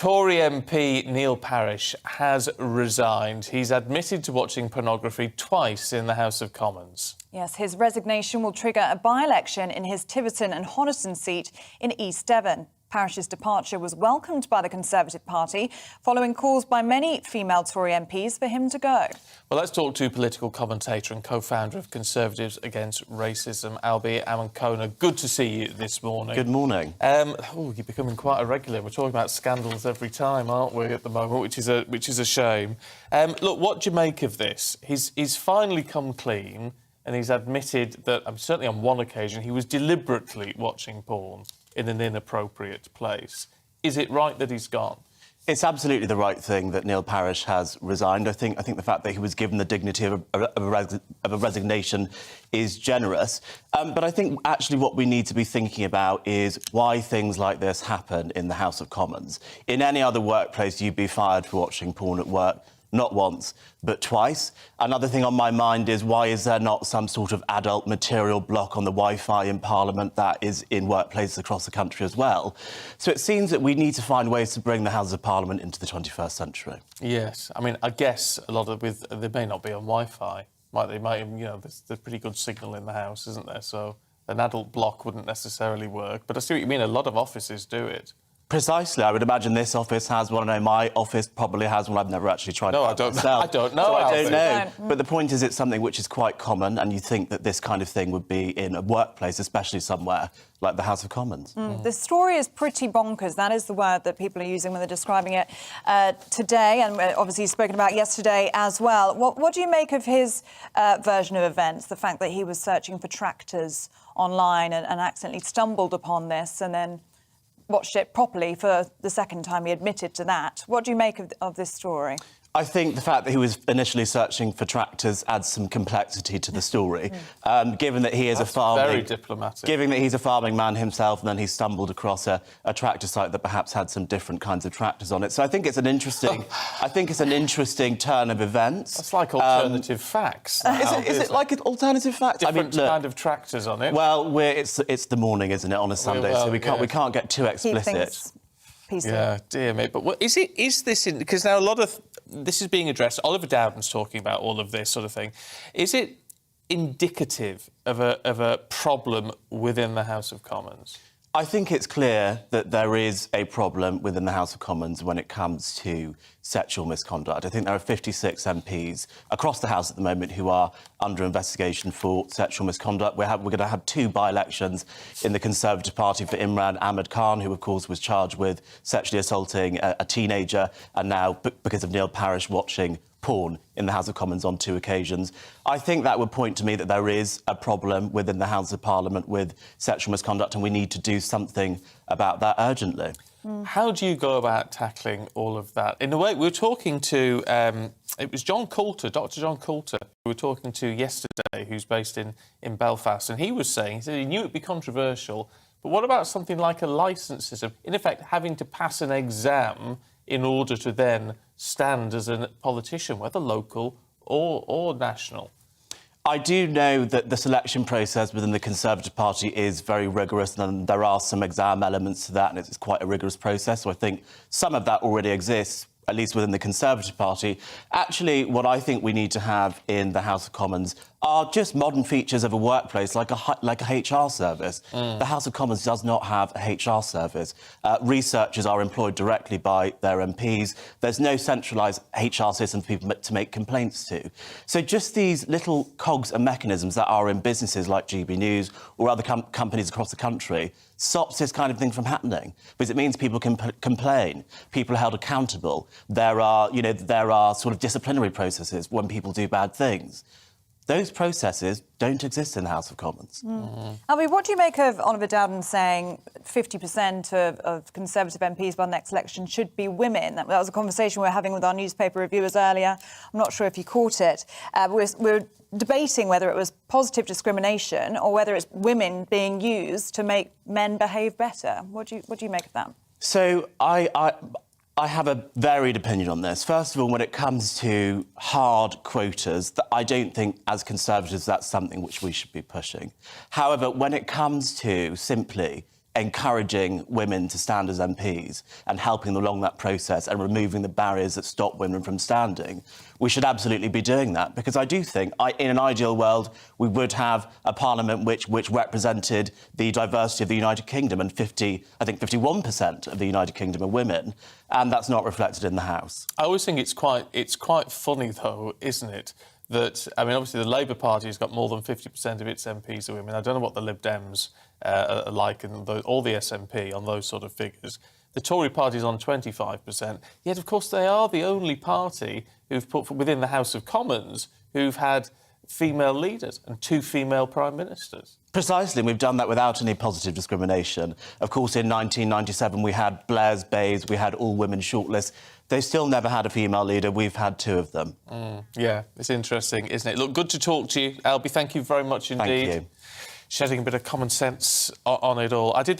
Tory MP Neil Parish has resigned. He's admitted to watching pornography twice in the House of Commons. Yes, his resignation will trigger a by-election in his Tiverton and Hoddesdon seat in East Devon. Parish's departure was welcomed by the Conservative Party, following calls by many female Tory MPs for him to go. Well, let's talk to political commentator and co-founder of Conservatives Against Racism, Albie Amankona. Good to see you this morning. Good morning. You're becoming quite a regular. We're talking about scandals every time, aren't we, at the moment, which is a shame. Look, what do you make of this? He's finally come clean, and he's admitted that, certainly on one occasion, he was deliberately watching porn in an inappropriate place. Is it right that he's gone? It's absolutely the right thing that Neil Parish has resigned. I think the fact that he was given the dignity of a resignation is generous. But I think actually what we need to be thinking about is why things like this happen in the House of Commons. In any other workplace, you'd be fired for watching porn at work. Not once, but twice. Another thing on my mind is why is there not some sort of adult material block on the Wi-Fi in Parliament that is in workplaces across the country as well? So it seems that we need to find ways to bring the Houses of Parliament into the 21st century. Yes. I guess a lot of they may not be on Wi-Fi. There's pretty good signal in the House, isn't there? So an adult block wouldn't necessarily work. But I see what you mean. A lot of offices do it. Precisely. I would imagine this office has one. I know my office probably has one. I've never actually tried it myself. I don't know. So I don't know. But the point is, it's something which is quite common, and you think that this kind of thing would be in a workplace, especially somewhere like the House of Commons. The story is pretty bonkers. That is the word that people are using when they're describing it today, and obviously he's spoken about yesterday as well. What do you make of his version of events, the fact that he was searching for tractors online and accidentally stumbled upon this and then watched it properly for the second time? He admitted to that. What do you make of this story? I think the fact that he was initially searching for tractors adds some complexity to the story. Given that he is very diplomatic. Given that he's a farming man himself, and then he stumbled across a tractor site that perhaps had some different kinds of tractors on it. So I think it's an interesting. I think it's an interesting turn of events. It's like alternative facts. Is it like an alternative fact? Different kind of tractors on it. Well, it's the morning, isn't it, on a Sunday? So we can't get too explicit. Yeah, dear me. But is this in... Because now a lot of... This is being addressed. Oliver Dowden's talking about all of this sort of thing. Is it indicative of a problem within the House of Commons? I think it's clear that there is a problem within the House of Commons when it comes to sexual misconduct. I think there are 56 MPs across the House at the moment who are under investigation for sexual misconduct. We're going to have two by-elections in the Conservative Party for Imran Ahmed Khan, who, of course, was charged with sexually assaulting a teenager, and now, because of Neil Parish watching porn in the House of Commons on two occasions. I think that would point to me that there is a problem within the House of Parliament with sexual misconduct, and we need to do something about that urgently. How do you go about tackling all of that? In a way, we were talking to... it was John Coulter, Dr John Coulter, we were talking to yesterday, who's based in Belfast, and he said he knew it would be controversial, but what about something like a licence system? In effect, having to pass an exam in order to then stand as a politician, whether local or national? I do know that the selection process within the Conservative Party is very rigorous, and there are some exam elements to that, and it's quite a rigorous process. So I think some of that already exists, at least within the Conservative Party. Actually, what I think we need to have in the House of Commons are just modern features of a workplace, like a HR service. The House of Commons does not have a HR service. Researchers are employed directly by their MPs. There's no centralised HR system for people to make complaints to. So just these little cogs and mechanisms that are in businesses like GB News or other companies across the country stops this kind of thing from happening, because it means people can complain, people are held accountable. There are sort of disciplinary processes when people do bad things. Those processes don't exist in the House of Commons. Albie, what do you make of Oliver Dowden saying 50% of Conservative MPs by the next election should be women? That was a conversation we were having with our newspaper reviewers earlier. I'm not sure if you caught it. We're debating whether it was positive discrimination or whether it's women being used to make men behave better. What do you make of that? So I have a varied opinion on this. First of all, when it comes to hard quotas, I don't think, as Conservatives, that's something which we should be pushing. However, when it comes to simply encouraging women to stand as MPs and helping them along that process and removing the barriers that stop women from standing, we should absolutely be doing that, because I do think, in an ideal world, we would have a parliament which represented the diversity of the United Kingdom, and 51% of the United Kingdom are women, and that's not reflected in the House. I always think it's quite funny, though, isn't it? That, I mean, obviously the Labour Party has got more than 50% of its MPs are women. I don't know what the Lib Dems are like, and all the SNP on those sort of figures. The Tory Party's on 25%. Yet, of course, they are the only party who've put within the House of Commons who've had female leaders and 2 female prime ministers. Precisely, and we've done that without any positive discrimination. Of course, in 1997, we had Blair's Bays, we had all-women shortlists. They still never had a female leader. We've had 2 of them. Yeah, it's interesting, isn't it? Look, good to talk to you, Albie. Thank you very much indeed. Thank you. Shedding a bit of common sense on it all. I did